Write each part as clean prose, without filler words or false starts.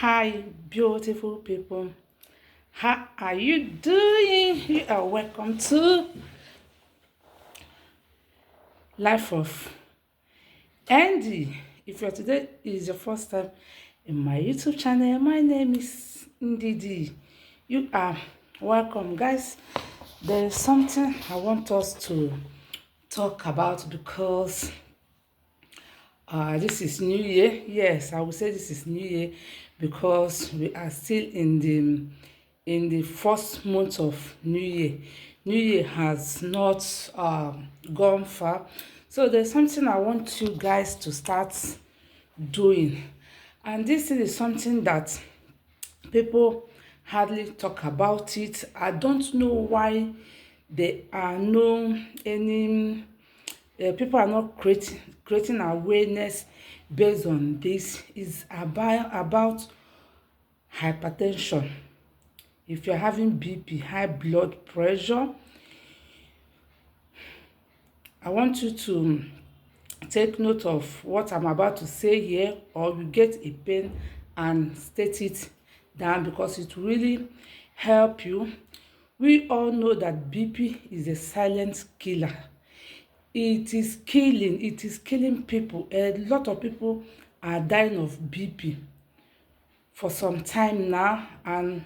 Hi, beautiful people. How are you doing? You are welcome to Life of Andy. If you're today is your first time in my YouTube channel, my name is Ndidi. You are welcome, guys. There is something I want us to talk about because this is New Year. Yes, I will say this is New Year because we are still in the first month of New Year. New Year has not gone far, so there's something I want you guys to start doing, and this is something that people hardly talk about it. I don't know why there are no any people are not creating awareness based on this. Is about hypertension. If you're having BP, high blood pressure, I want you to take note of what I'm about to say here, or you get a pen and state it down because it will really help you. We all know that BP is a silent killer. It is killing people. A lot of people are dying of BP for some time now, and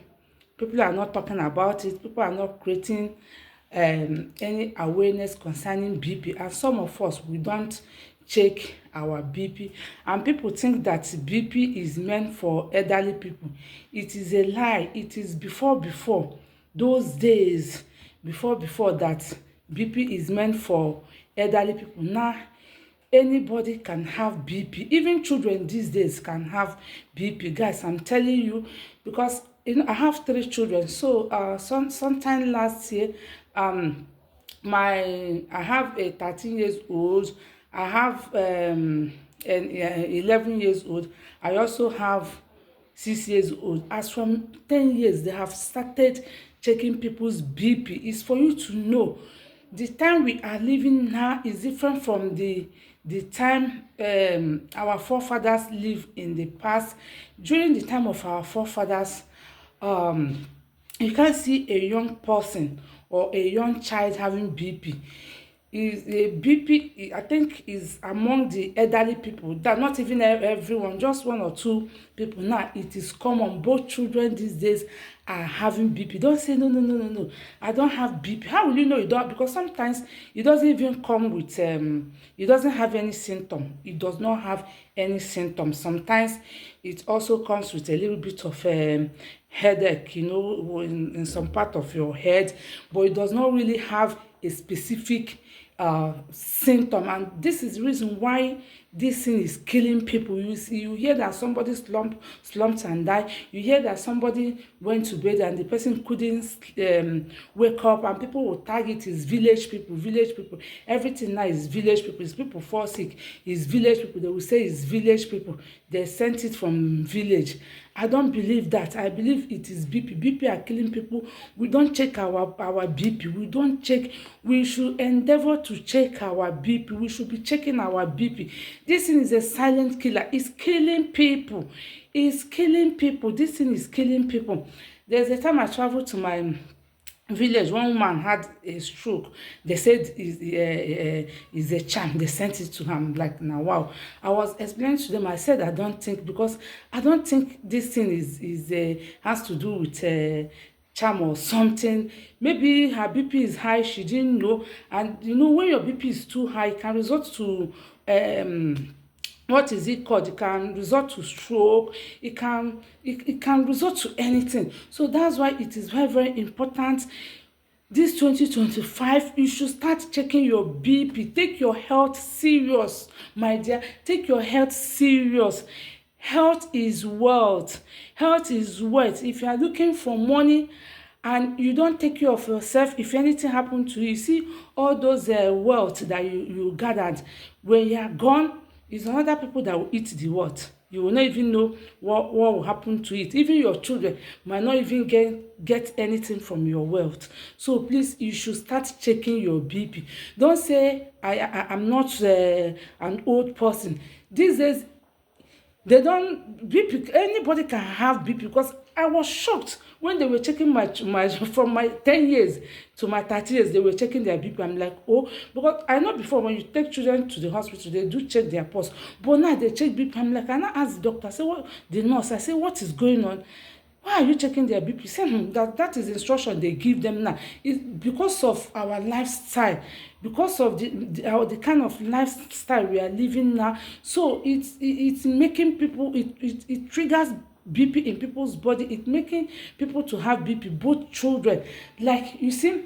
people are not talking about it. People are not creating any awareness concerning BP, and some of us, we don't check our BP, and people think that BP is meant for elderly people. It is a lie. It is before those days, before that BP is meant for elderly people. Now anybody can have BP. Even children these days can have BP. Guys, I'm telling you, because I have 3 children. So sometime last year, I have a 13 years old. I have an 11 years old. I also have 6 years old. As from 10 years, they have started checking people's BP. It's for you to know the time we are living now is different from the time our forefathers lived in the past. During the time of our forefathers, um you can't see a young person or a young child having BP. Is a BP, I think, is among the elderly people. That not even everyone, just 1 or 2 people. Now it is common. Both children these days are having BP. Don't say no. I don't have BP. How will you know you don't? Because sometimes it doesn't even come with it doesn't have any symptom. It does not have any symptoms. Sometimes it also comes with a little bit of headache, in some part of your head, but it does not really have a specific symptom. And this is the reason why this thing is killing people. You hear that somebody slumped and died. You hear that somebody went to bed and the person couldn't wake up, and people will tag it as village people. Everything now is village people. If people fall sick, it's village people. They will say it's village people. They sent it from village. I don't believe that. I believe it is BP. BP are killing people. We don't check our BP. We don't check. We should endeavor to check our BP. We should be checking our BP. This thing is a silent killer. It's killing people. It's killing people. This thing is killing people. There's a time I traveled to my village. One woman had a stroke. They said is a charm. They sent it to him. Like, now, wow. I was explaining to them. I said I don't think this thing is has to do with charm or something. Maybe her BP is high. She didn't know. And when your BP is too high, it can result to what is it called? It can result to stroke. It can result to anything. So that's why it is very important. This 2025, you should start checking your BP. Take your health serious, my dear. Take your health serious. Health is wealth. Health is wealth. If you are looking for money and you don't take care of yourself, if anything happen to you, see all those wealth that you gathered, when you are gone, it's another people that will eat the wealth. You will not even know what will happen to it. Even your children might not even get anything from your wealth. So please, you should start checking your BP. Don't say I'm not an old person. These days, They don't BP. Anybody can have BP, because I was shocked when they were checking my from my 10 years to my 30 years. They were checking their BP. I'm like, oh, because I know before when you take children to the hospital, they do check their pulse, but now they check BP. I'm like, and I asked the doctor, I say, what, the nurse, I say, what is going on? Why are you checking their BP? Say, that is instruction they give them now. It's because of our lifestyle, because of the kind of lifestyle we are living now. So it's making people, it triggers BP in people's body. It's making people to have BP, both children. Like, you see,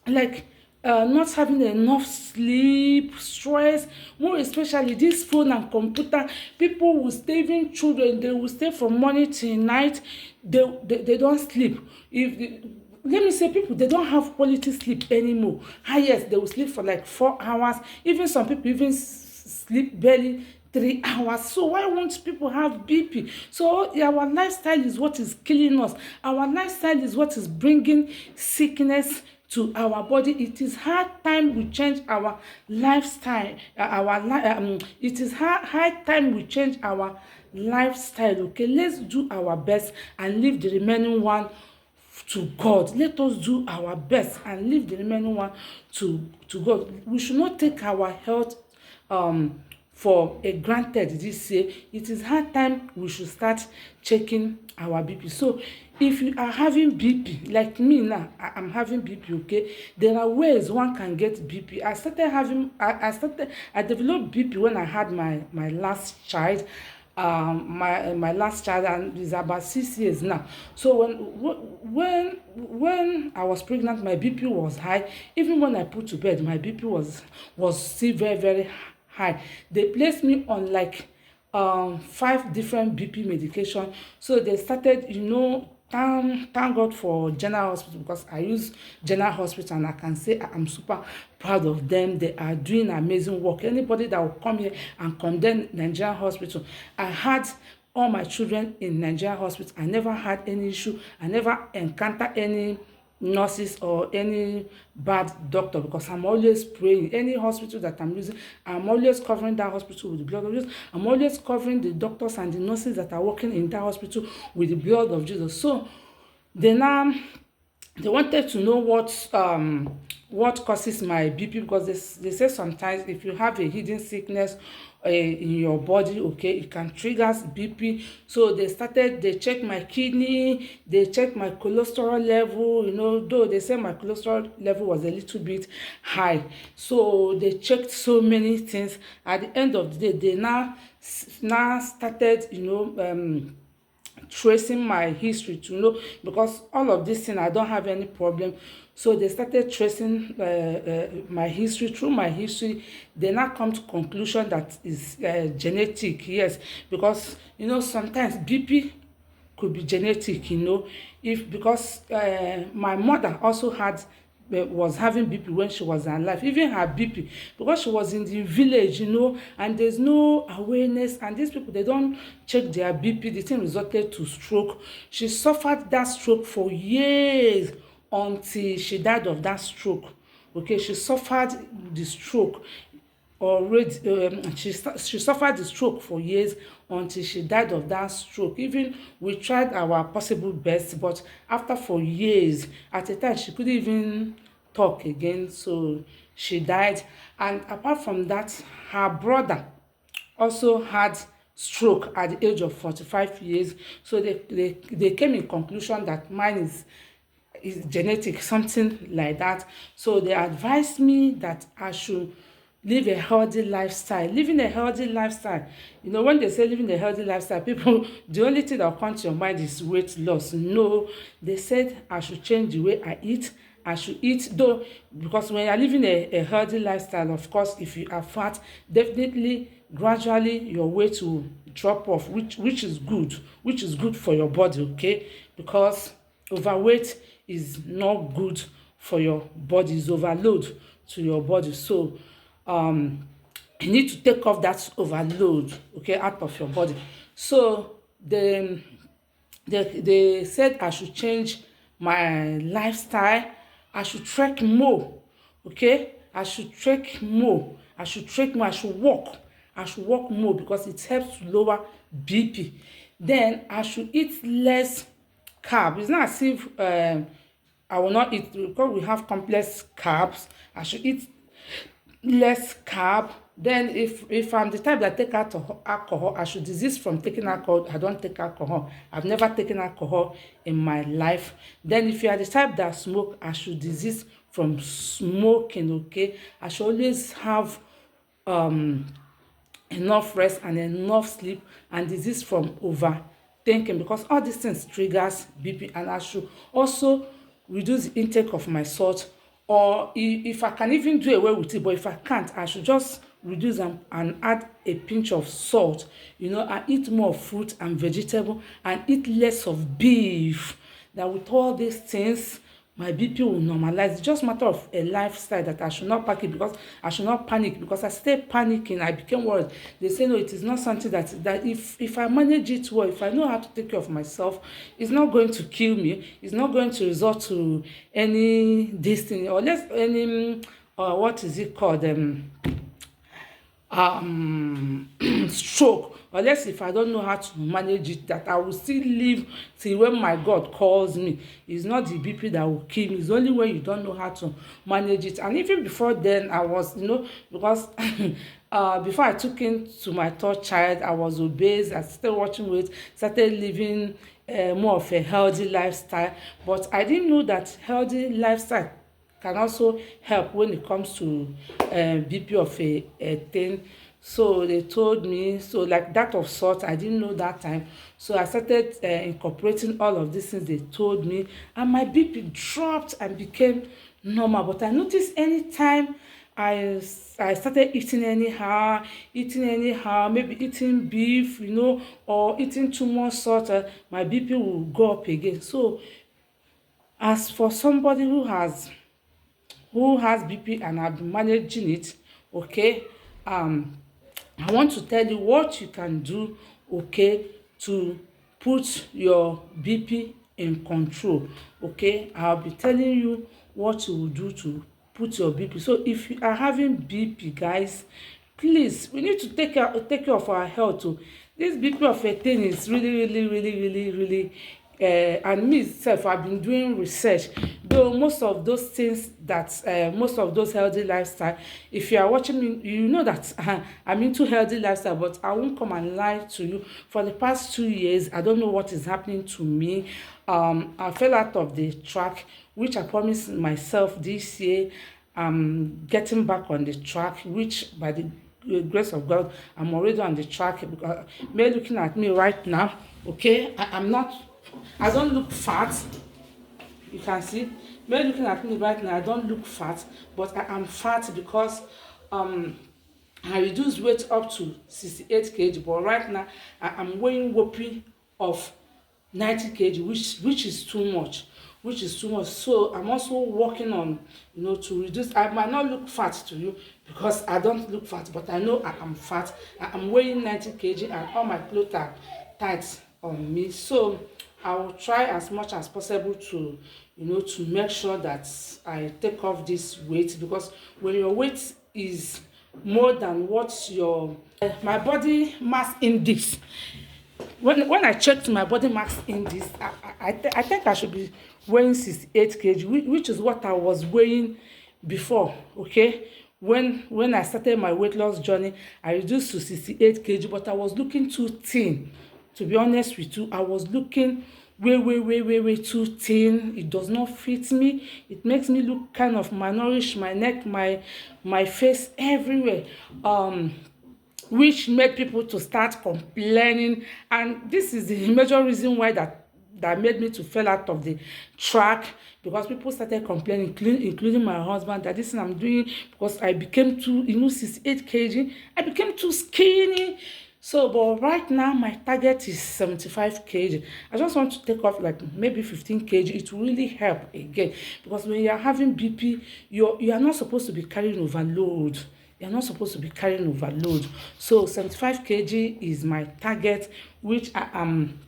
like, not having enough sleep, stress, more especially this phone and computer. People will stay, even children, they will stay from morning till night. They don't sleep. Let me say, people, they don't have quality sleep anymore. Highest, they will sleep for like 4 hours. Even some people even sleep barely 3 hours. So why won't people have BP? So our lifestyle is what is killing us. Our lifestyle is what is bringing sickness to our body. It is high time we change our lifestyle. It is high time we change our lifestyle. Okay, let's do our best and leave the remaining one to God. Let us do our best and leave the remaining one to God. We should not take our health for a granted this year. It is hard time we should start checking our BP. So if you are having BP, like me now, I'm having BP, okay, there are ways one can get BP. I developed BP when I had my last child. My last child, and is about 6 years now. So when I was pregnant, my BP was high. Even when I put to bed, my BP was still very, very high. They placed me on like 5 different BP medication. So they started, thank God for General Hospital, because I use General Hospital and I can say I'm super proud of them. They are doing amazing work. Anybody that will come here and condemn Nigerian Hospital, I had all my children in Nigerian Hospital. I never had any issue. I never encountered any nurses or any bad doctor, because I'm always praying. Any hospital that I'm using, I'm always covering that hospital with the blood of Jesus. I'm always covering the doctors and the nurses that are working in that hospital with the blood of Jesus. So they wanted to know what causes my BP, because they say sometimes if you have a hidden sickness in your body, okay, it can trigger BP. So they check my kidney, they check my cholesterol level, though they say my cholesterol level was a little bit high. So they checked so many things. At the end of the day, they now started, tracing my history to know, because all of this thing I don't have any problem. So they started tracing my history. Through my history, they now come to conclusion that is genetic. Yes, because sometimes BP could be genetic. If because my mother also was having BP when she was alive. Even her BP, because she was in the village, and there's no awareness, and these people, they don't check their BP. The thing resulted to stroke. She suffered that stroke for years until she died of that stroke. Okay, she suffered the stroke already. She suffered the stroke for years until she died of that stroke. Even we tried our possible best, but after for years, at a time she couldn't even talk again, so she died. And apart from that, her brother also had stroke at the age of 45 years. So they came in conclusion that mine is genetic, something like that. So they advised me that I should live a healthy lifestyle. Living a healthy lifestyle, when they say living a healthy lifestyle, people, the only thing that will come to your mind is weight loss. No, they said I should change the way I eat. I should eat, though, because when you're living a healthy lifestyle, of course, if you are fat, definitely gradually your weight will drop off, which is good for your body, okay? Because overweight is not good for your body. It's overload to your body. So you need to take off that overload, okay, out of your body. So they said I should change my lifestyle. I should trek more, okay? I should trek more. I should walk. I should walk more because it helps to lower BP. Then I should eat less carb. It's not as if I will not eat because we have complex carbs. I should eat less carb. Then if I'm the type that take alcohol, I should desist from taking alcohol. I don't take alcohol. I've never taken alcohol in my life. Then if you are the type that smoke, I should desist from smoking. Okay, I should always have um enough rest and enough sleep and desist from overthinking, because all these things triggers BP. And I should also reduce the intake of my salt, or if I can even do away with it, but if I can't, I should just reduce and add a pinch of salt, and eat more fruit and vegetable and eat less of beef. That with all these things, my BP will normalize. It's just matter of a lifestyle that I should not I should not panic, because I stay panicking. I became worried. They say no, it is not something that if I manage it well, if I know how to take care of myself, it's not going to kill me. It's not going to result to any destiny or less any what is it called, stroke, unless if I don't know how to manage it, that I will still live till when my God calls me. It's not the BP that will kill me. It's only when you don't know how to manage it. And even before then, I was, because before I took in to my third child, I was obese. I started watching weight, started living more of a healthy lifestyle. But I didn't know that healthy lifestyle can also help when it comes to BP of a thing. So they told me, so like that of salt, I didn't know that time. So I started incorporating all of these things they told me, and my BP dropped and became normal. But I noticed anytime I started eating anyhow, maybe eating beef, or eating too much salt, my BP will go up again. So as for somebody who has BP and I've been managing it, okay, I want to tell you what you can do, okay, to put your BP in control. Okay, I'll be telling you what you will do to put your BP. So if you are having BP, guys, please, we need to take care of our health. Oh. This BP of a thing is really and me sef, I've been doing research, though most of those things that most of those healthy lifestyle, if you are watching me, you know that I'm into healthy lifestyle. But I won't come and lie to you. For the past 2 years, I don't know what is happening to me. I fell out of the track, which I promised myself this year. I'm getting back on the track, which by the grace of God, I'm already on the track. Because me looking at me right now, okay, I don't look fat. You can see me looking at me right now. I don't look fat, but I am fat because I reduced weight up to 68 kg. But right now I am weighing whopping of 90 kg, which is too much. So I'm also working on, to reduce. I might not look fat to you because I don't look fat, but I know I am fat. I'm weighing 90 kg and all my clothes are tight on me. So I will try as much as possible to, to make sure that I take off this weight, because when your weight is more than what your my body mass index, when I checked my body mass index, I think I should be weighing 68 kg, which is what I was weighing before. Okay, when I started my weight loss journey, I reduced to 68 kg, but I was looking too thin. To be honest with you, I was looking way too thin. It does not fit me. It makes me look kind of malnourished, my neck, my face, everywhere. Which made people to start complaining, and this is the major reason why that made me to fall out of the track, because people started complaining, including my husband, that this thing I'm doing, because I became too, 68 kg, I became too skinny. So, but right now my target is 75 kg. I just want to take off like maybe 15 kg. It will really help again, because when you are having BP, you are not supposed to be carrying overload. You're not supposed to be carrying overload. So 75 kg is my target, which I am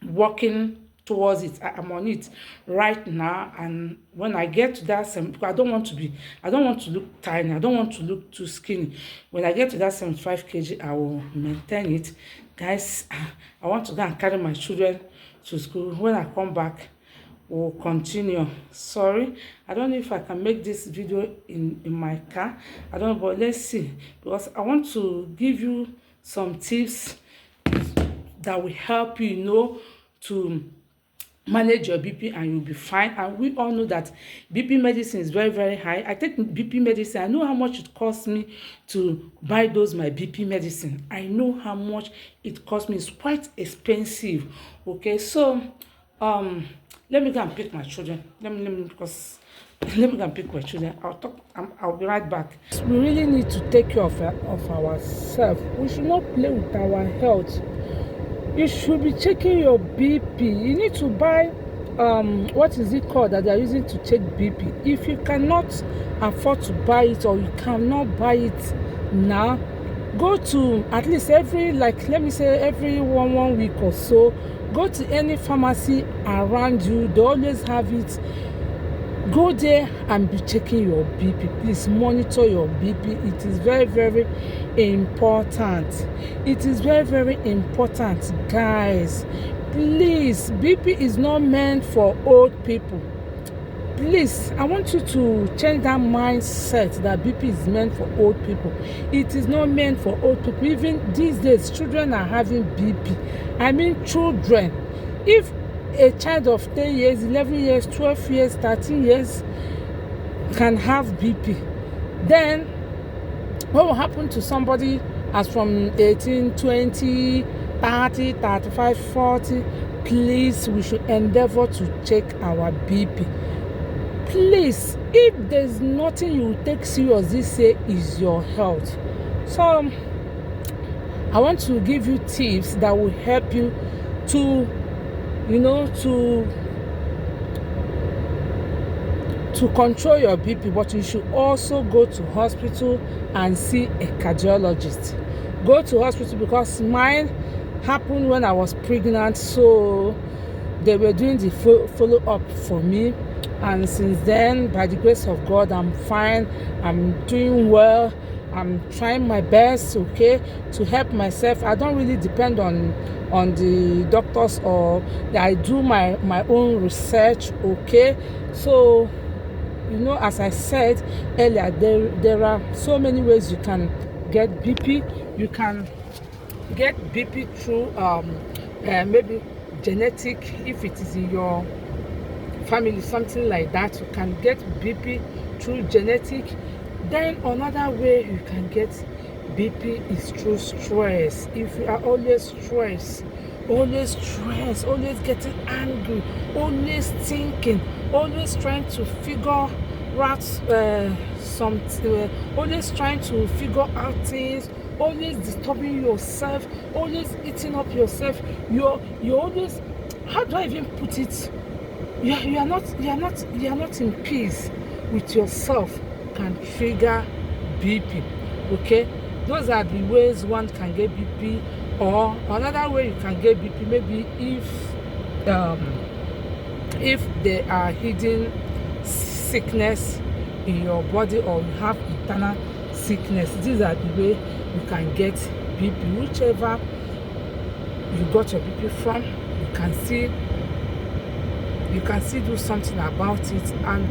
working towards it. I'm on it right now, and when I get to that because I don't want to look tiny, I don't want to look too skinny. When I get to that 75 kg, I will maintain it. Guys, I want to go and carry my children to school. When I come back, we'll continue. Sorry, I don't know if I can make this video in my car. I don't know, but let's see, because I want to give you some tips that will help you, to manage your BP, and you'll be fine. And we all know that BP medicine is very, very high. I take BP medicine. I know how much it costs me to buy my BP medicine. I know how much it costs me. It's quite expensive. Okay, so let me go and pick my children. Let me go and pick my children. I'll be right back. We really need to take care of ourselves. We should not play with our health. You should be checking your BP. You need to buy what is it called that they are using to check BP. If you cannot afford to buy it, or you cannot buy it now, go to at least every 1 week or so, go to any pharmacy around you. They always have it. Go there and be checking your BP. Please monitor your BP. It is very, very important. It is very, very important, guys. Please, BP is not meant for old people. Please, I want you to change that mindset that BP is meant for old people. It is not meant for old people. Even these days, children are having BP. I mean, children. If a child of 10 years, 11 years, 12 years, 13 years can have BP, then what will happen to somebody as from 18, 20, 30, 35, 40? Please, we should endeavor to check our BP. Please, if there's nothing you take serious this year, is your health. So I want to give you tips that will help you to control your BP, but you should also go to hospital and see a cardiologist. Go to hospital, because mine happened when I was pregnant, so they were doing the follow-up for me, and since then, by the grace of God, I'm fine. I'm doing well. I'm trying my best, okay, to help myself. I don't really depend on the doctors, or I do my own research, okay. So, as I said earlier, there are so many ways you can get BP. You can get BP through maybe genetic, if it is in your family, something like that. You can get BP through genetic. Then another way you can get BP is through stress. If you are always stressed, always getting angry, always thinking, always trying to figure out something, always trying to figure out things, always disturbing yourself, always eating up yourself, you're always, how do I even put it, you are not in peace with yourself, can trigger BP. Okay, those are the ways one can get BP. Or another way you can get BP, maybe if there are hidden sickness in your body, or you have internal sickness. These are the way you can get BP. Whichever you got your BP from, you can still do something about it. And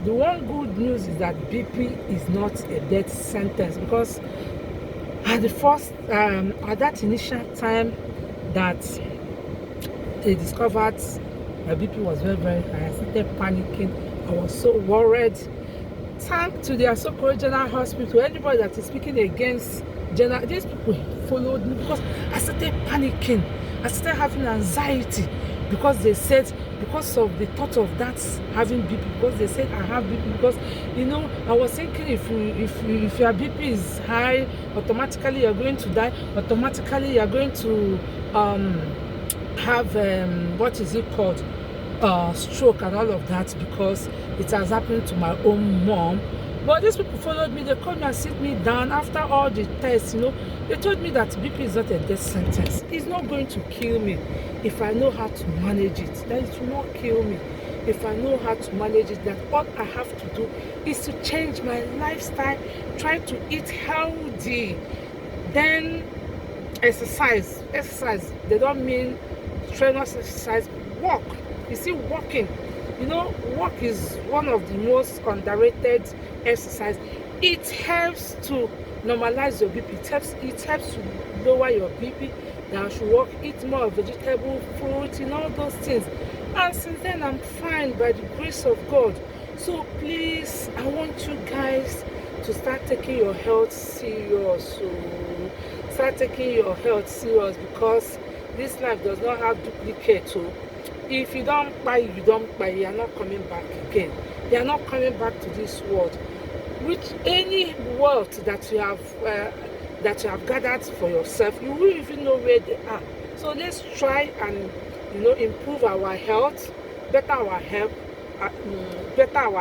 the one good news is that BP is not a death sentence, because at that initial time that they discovered my BP was very, very high, I started panicking. I was so worried. Thanks to the Asoko General Hospital, anybody that is speaking against General, these people followed me, because I started panicking. I started having anxiety, because they said, because of the thought of that having BP, because they said I have BP, because I was thinking if your BP is high, automatically you're going to die, automatically you're going to have what is it called, stroke and all of that, because it has happened to my own mom. But these people followed me. They called me and sit me down after all the tests. They told me that BP is not a death sentence. It's not going to kill me if I know how to manage it. That it will not kill me if I know how to manage it. That all I have to do is to change my lifestyle, try to eat healthy, then exercise. They don't mean strenuous exercise. Walk. You see, walking. Walk is one of the most underrated exercise. It helps to normalize your BP. It helps to lower your BP. That I should walk, eat more vegetable, fruit, all those things. And since then, I'm fine by the grace of God. So please, I want you guys to start taking your health serious. Start taking your health serious, because this life does not have duplicate. If you don't buy, you are not coming back again. You are not coming back to this world. With any wealth that you have gathered for yourself, you will even know where they are. So let's try and improve our health, better our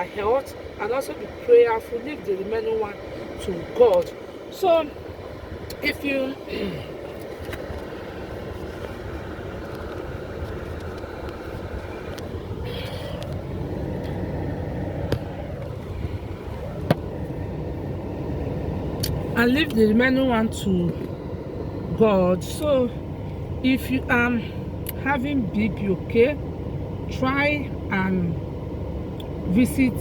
health, and also be prayerful. Leave the remaining one to God. So if you and leave the remaining one to God. So if you are having BP, okay, try and visit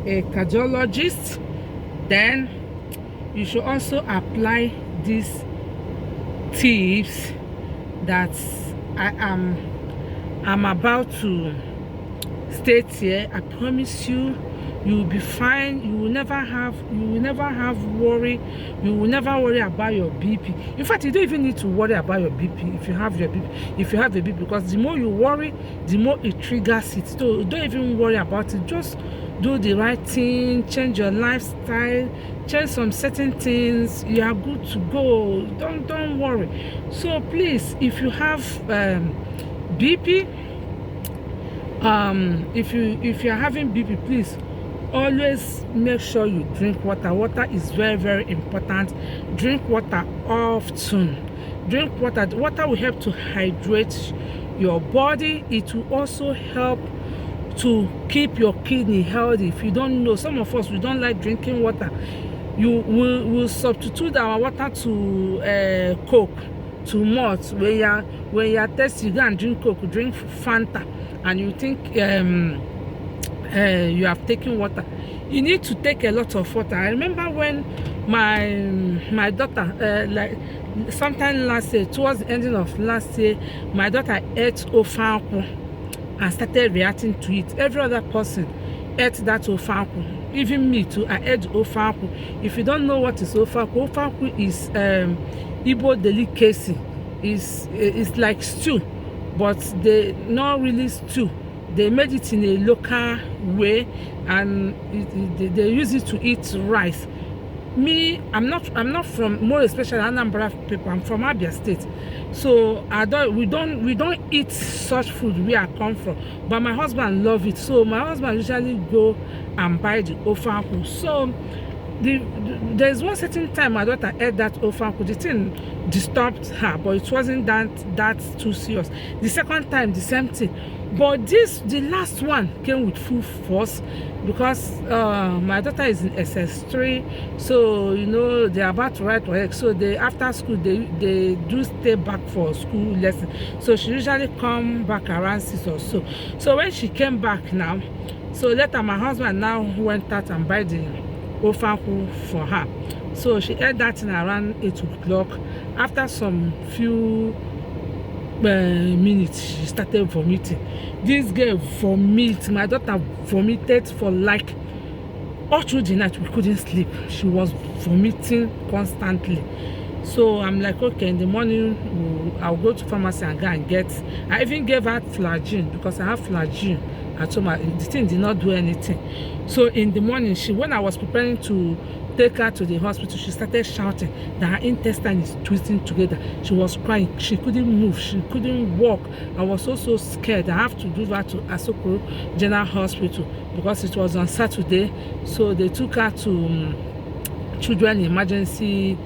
a cardiologist. Then you should also apply these tips that I'm about to state here. I promise you, you will be fine. You will never have worry. You will never worry about your BP. In fact, you don't even need to worry about your BP if you have a BP, because the more you worry, the more it triggers it. So don't even worry about it. Just do the right thing, change your lifestyle, change some certain things. You are good to go. Don't worry. So please, if you have BP, if you are having BP, please always make sure you drink water. Water is very, very important. Drink water often. Drink water. Water will help to hydrate your body. It will also help to keep your kidney healthy. If you don't know, some of us, we don't like drinking water. You will substitute our water to Coke, to malt. When you are thirsty, you go and drink Coke, drink Fanta, and you think you have taken water. You need to take a lot of water. I remember when my daughter, like sometime last year, towards the ending of last year, my daughter ate ofanku and started reacting to it. Every other person ate that ofanku, even me too. I ate ofanku. If you don't know what is ofanku, ofanku is Igbo delicacy. It's like stew, but they not really stew. They made it in a local way, and they use it to eat rice. Me, I'm not from, more especially Anambra people. I'm from Abia State, so we don't eat such food where I come from. But my husband love it, so my husband usually go and buy the ofanku. So there's one certain time my daughter ate that ofanku. The thing disturbed her, but it wasn't that too serious. The second time, the same thing. But the last one came with full force, because my daughter is in SS3, so they're about to write work. So after school they do stay back for school lesson. So she usually come back around 6 or so. So when she came back now, so later my husband now went out and buy the ofanku for her. So she ate that in around 8 o'clock. After some few minutes, she started vomiting. This girl vomit. My daughter vomited for like all through the night. We couldn't sleep. She was vomiting constantly. So I'm like, okay, in the morning I'll go to pharmacy and go and get. I even gave her flagyl, because I have flagyl at home. The thing did not do anything. So in the morning, when I was preparing to take her to the hospital, she started shouting that her intestine is twisting together. She was crying. She couldn't move. She couldn't walk. I was so scared. I have to do her to Asokoro General Hospital because it was on Saturday. So they took her to children emergency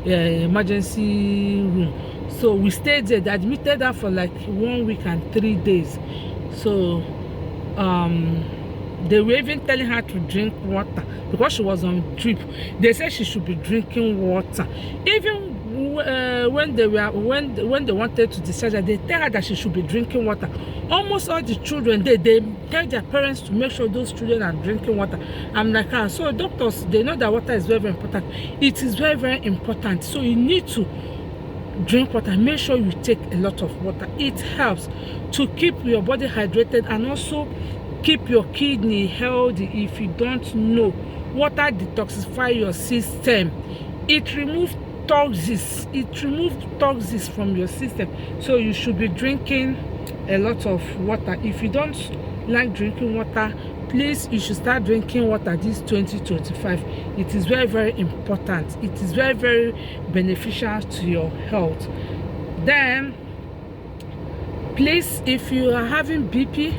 room. So we stayed there. They admitted her for like 1 week and 3 days. So they were even telling her to drink water because she was on drip. They said she should be drinking water. Even when they wanted to discharge her, they tell her that she should be drinking water. Almost all the children, they tell their parents to make sure those children are drinking water. I'm like, so doctors, they know that water is very, very important. It is very, very important. So you need to drink water. Make sure you take a lot of water. It helps to keep your body hydrated and also keep your kidney healthy. If you don't know, water detoxify your system. It removes toxins. It removes toxins from your system. So you should be drinking a lot of water. If you don't like drinking water, please, you should start drinking water this 2025. It is very, very important. It is very, very beneficial to your health. Then, please, if you are having BP,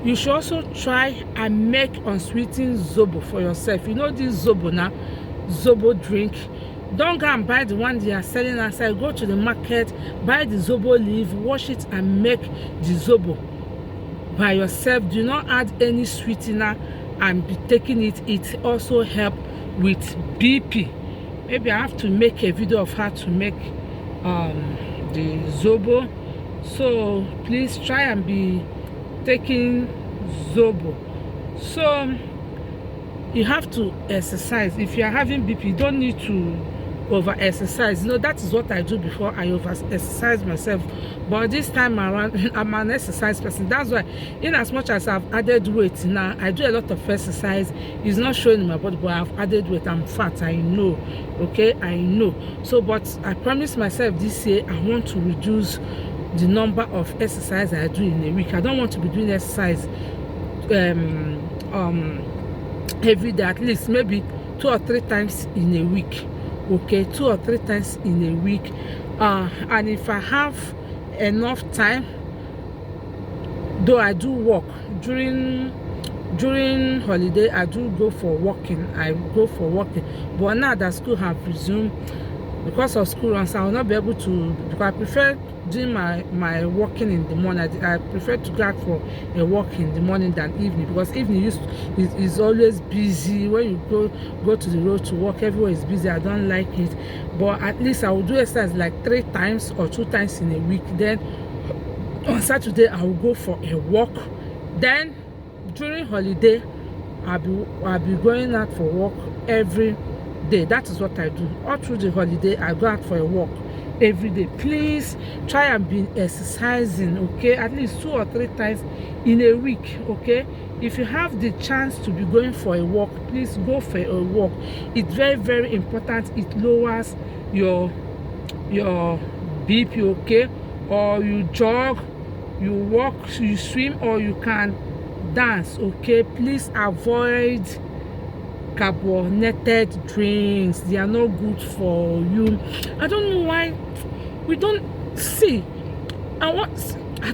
you should also try and make unsweetened zobo for yourself. You know this zobo now, zobo drink. Don't go and buy the one they are selling outside. Go to the market, buy the zobo leaf, wash it and make the zobo by yourself. Do not add any sweetener and be taking it. It also help with BP. Maybe I have to make a video of how to make the zobo. So please try and be taking zobo. So you have to exercise. If you are having BP, you don't need to over exercise. You know, that is what I do before. I over exercise myself, but this time around I'm an exercise person. That's why, in as much as I've added weight now, I do a lot of exercise. It's not showing in my body, but I've added weight. I'm fat, I know. Okay, I know. So but I promised myself this year I want to reduce the number of exercise I do in a week. I don't want to be doing exercise every day. At least maybe 2 or 3 times in a week. Okay, 2 or 3 times in a week. And if I have enough time, though I do walk during holiday, I do go for walking. But now that school have resumed, because of school runs, I will not be able to, because I prefer doing my walking in the morning. I prefer to go out for a walk in the morning than evening, because evening is always busy. When you go to the road to walk, everywhere is busy. I don't like it. But at least I will do exercise like 3 times or 2 times in a week. Then on Saturday I will go for a walk. Then during holiday I'll be going out for walk every day. That is what I do. All through the holiday I go out for a walk every day. Please try and be exercising, okay, at least 2 or 3 times in a week. Okay, if you have the chance to be going for a walk, please go for a walk. It's very, very important. It lowers your BP. Okay, or you jog, you walk, you swim, or you can dance. Okay, please avoid carbonated drinks. They are not good for you. I don't know why we don't see. I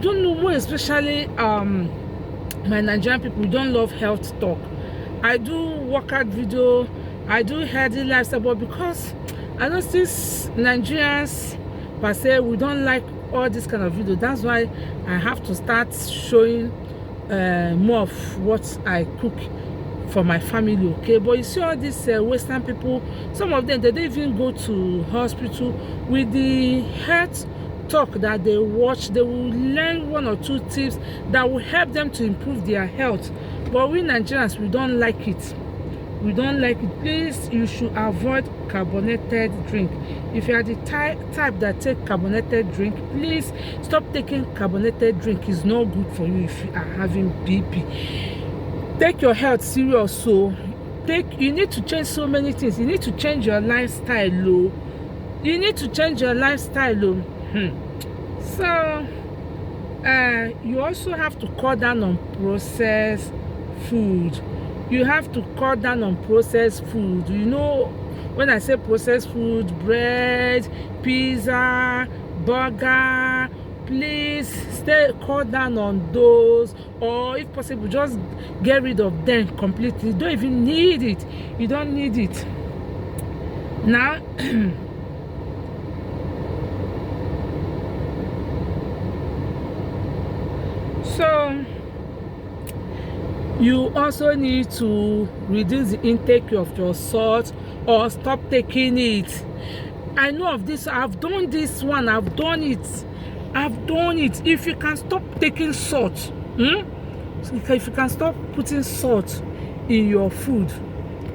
don't know why, especially my Nigerian people, we don't love health talk. I do workout video, I do healthy lifestyle, but because I know this Nigerians per se, we don't like all this kind of video. That's why I have to start showing more of what I cook for my family. Okay, but you see all these Western people, some of them, they don't even go to hospital. With the health talk that they watch, they will learn 1 or 2 tips that will help them to improve their health. But we Nigerians, we don't like it. We don't like it. Please, you should avoid carbonated drink. If you are the type that take carbonated drink, please stop taking carbonated drink. It's not good for you if you are having BP. Take your health serious. So you need to change so many things. You need to change your lifestyle. You need to change your lifestyle. So you also have to cut down on processed food. You have to cut down on processed food. You know, when I say processed food, bread, pizza, burger, please cut down on those, or if possible just get rid of them completely. You don't even need it. You don't need it now. So you also need to reduce the intake of your salt or stop taking it. I know of this. I've done this one. I've done it. If you can stop taking salt, if you can stop putting salt in your food,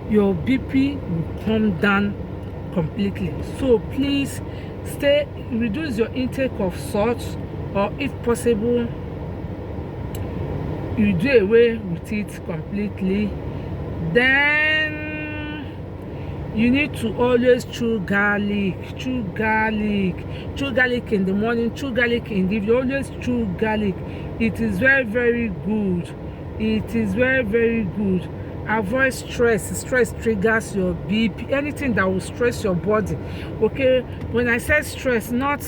your BP will come down completely. So please reduce your intake of salt, or if possible, you do away with it completely. Then you need to always chew garlic in the morning, chew garlic in the evening. Always chew garlic. It is very, very good. It is very, very good. Avoid stress. Stress triggers your BP. Anything that will stress your body. Okay, when I say stress, not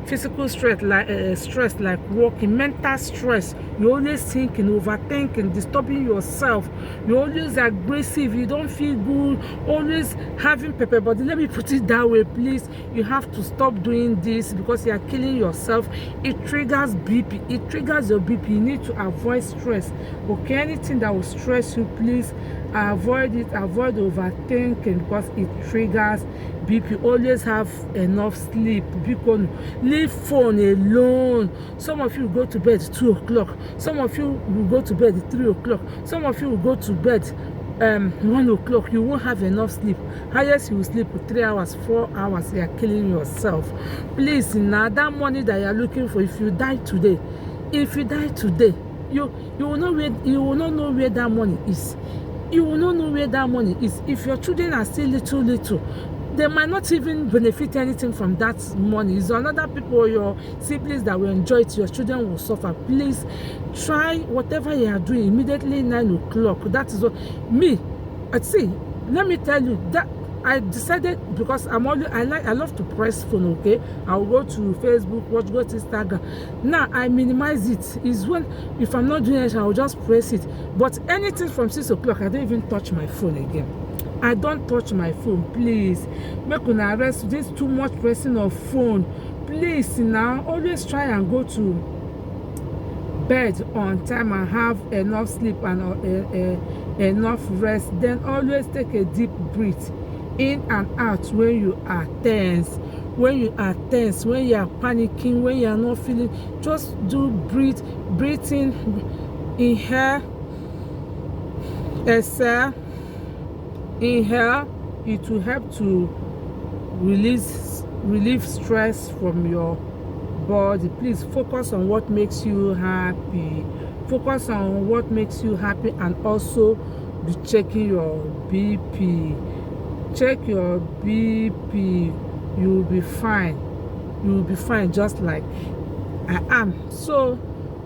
physical stress like working, mental stress. You're always thinking, overthinking, disturbing yourself. You're always aggressive. You don't feel good. Always having pepper body. Let me put it that way, please. You have to stop doing this because you are killing yourself. It triggers BP. It triggers your BP. You need to avoid stress. Okay, anything that will stress you, please avoid it. Avoid overthinking because it triggers BP. Always have enough sleep. Because leave phone alone. Some of you go to bed 2 o'clock. Some of you will go to bed 3 o'clock. Some of you will go to bed 1 o'clock. You won't have enough sleep. Highest you will sleep 3 hours, 4 hours. You are killing yourself. Please, now that money that you are looking for, if you die today, you will not know where that money is. You will not know where that money is. If your children are still little, they might not even benefit anything from that money. It's another people, your siblings, that will enjoy it. Your children will suffer. Please try whatever you are doing immediately 9 o'clock. That is what me. See, let me tell you that I decided, because I love to press phone. Okay, I'll go to Facebook, go to Instagram. Now I minimize it. Is when if I'm not doing it, I'll just press it. But anything from 6 o'clock, I don't even touch my phone again. I don't touch my phone. Please make una rest. This too much pressing of phone. Please now always try and go to bed on time and have enough sleep and enough rest. Then always take a deep breath in and out when you are tense. When you are panicking, when you are not feeling, just do breathing, inhale, exhale. Inhale. It will help to relieve stress from your body. Please focus on what makes you happy. Focus on what makes you happy, and also be checking your BP. Check your BP. You will be fine. You will be fine, just like I am. So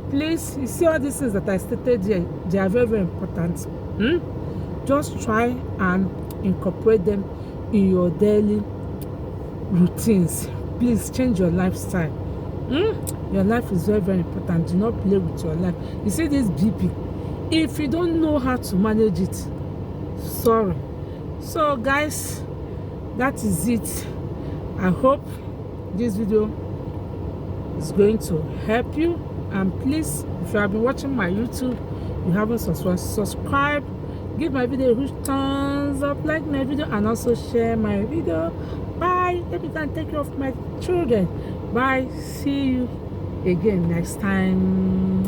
please, you see all these things that I stated here, they are very, very important. Just try and incorporate them in your daily routines. Please change your lifestyle. Your life is very, very important. Do not play with your life. You see this BP, if you don't know how to manage it, sorry. So guys, that is it. I hope this video is going to help you. And please, if you have been watching my YouTube, you haven't subscribed, give my video a huge thumbs up, like my video, and also share my video. Bye. Let me go and take care of my children. Bye. See you again next time.